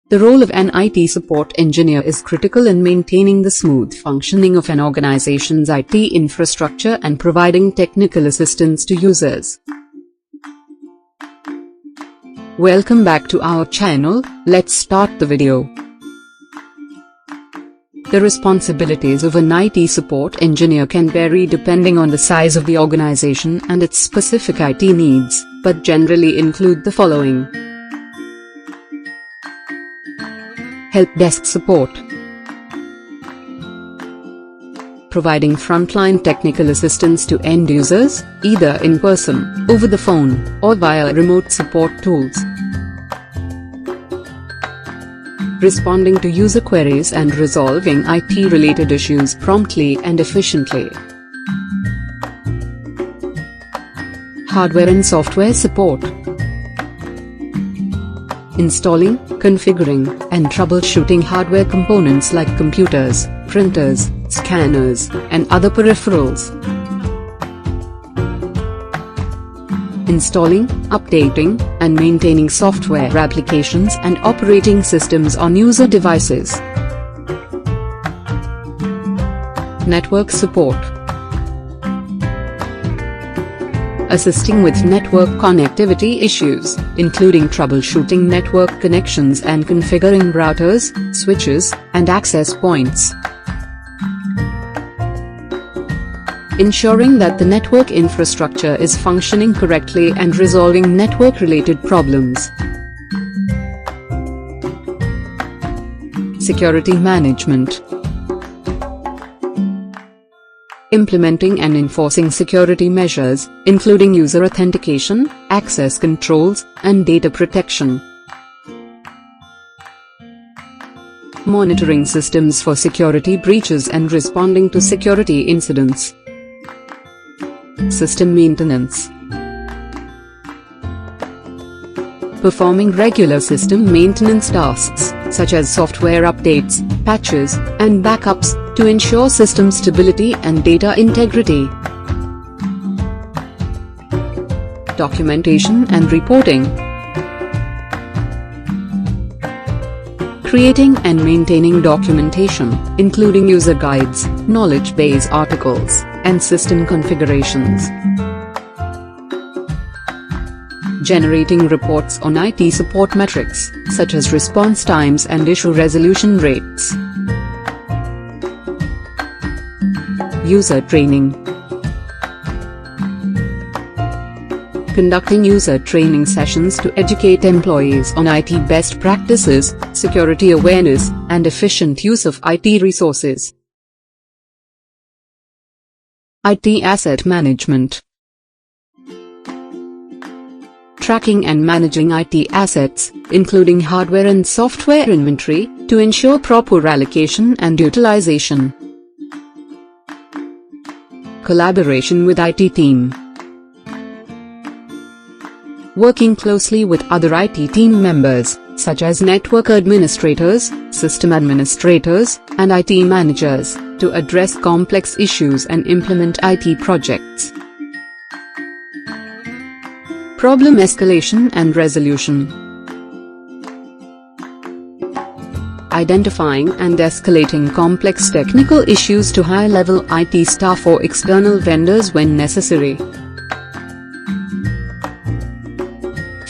The role of an IT support engineer is critical in maintaining the smooth functioning of an organization's IT infrastructure and providing technical assistance to users. Welcome back to our channel. Let's start the video. The responsibilities of an IT support engineer can vary depending on the size of the organization and its specific IT needs, but generally include the following: help desk support, providing frontline technical assistance to end users, either in person, over the phone, or via remote support tools. Responding to user queries and resolving IT-related issues promptly and efficiently. Hardware and software support, installing, configuring, and troubleshooting hardware components like computers, printers, scanners, and other peripherals. Installing, updating, and maintaining software applications and operating systems on user devices. Network support, assisting with network connectivity issues, including troubleshooting network connections and configuring routers, switches, and access points. Ensuring that the network infrastructure is functioning correctly and resolving network-related problems. Security management, implementing and enforcing security measures, including user authentication, access controls, and data protection. Monitoring systems for security breaches and responding to security incidents. System maintenance, performing regular system maintenance tasks, such as software updates, patches, and backups, to ensure system stability and data integrity. Documentation and reporting, creating and maintaining documentation, including user guides, knowledge base articles, and system configurations. Generating reports on IT support metrics, such as response times and issue resolution rates. User training, conducting user training sessions to educate employees on IT best practices, security awareness, and efficient use of IT resources. IT asset management, tracking and managing IT assets, including hardware and software inventory, to ensure proper allocation and utilization. Collaboration with IT team, working closely with other IT team members, such as network administrators, system administrators, and IT managers, to address complex issues and implement IT projects. Problem escalation and resolution, identifying and escalating complex technical issues to high-level IT staff or external vendors when necessary.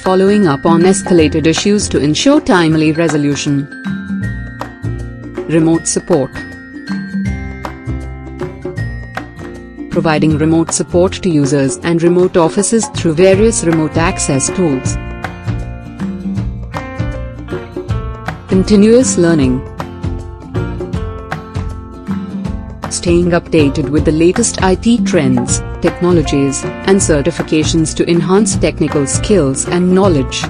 Following up on escalated issues to ensure timely resolution. Remote support, providing remote support to users and remote offices through various remote access tools. Continuous learning, staying updated with the latest IT trends, technologies, and certifications to enhance technical skills and knowledge.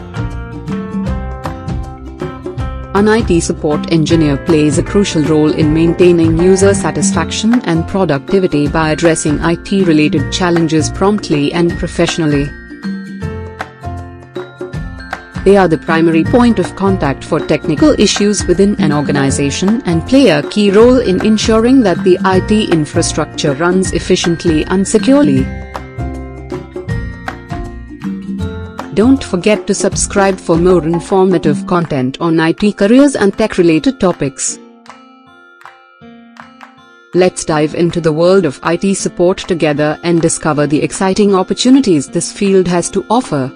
An IT support engineer plays a crucial role in maintaining user satisfaction and productivity by addressing IT-related challenges promptly and professionally. They are the primary point of contact for technical issues within an organization and play a key role in ensuring that the IT infrastructure runs efficiently and securely. Don't forget to subscribe for more informative content on IT careers and tech-related topics. Let's dive into the world of IT support together and discover the exciting opportunities this field has to offer.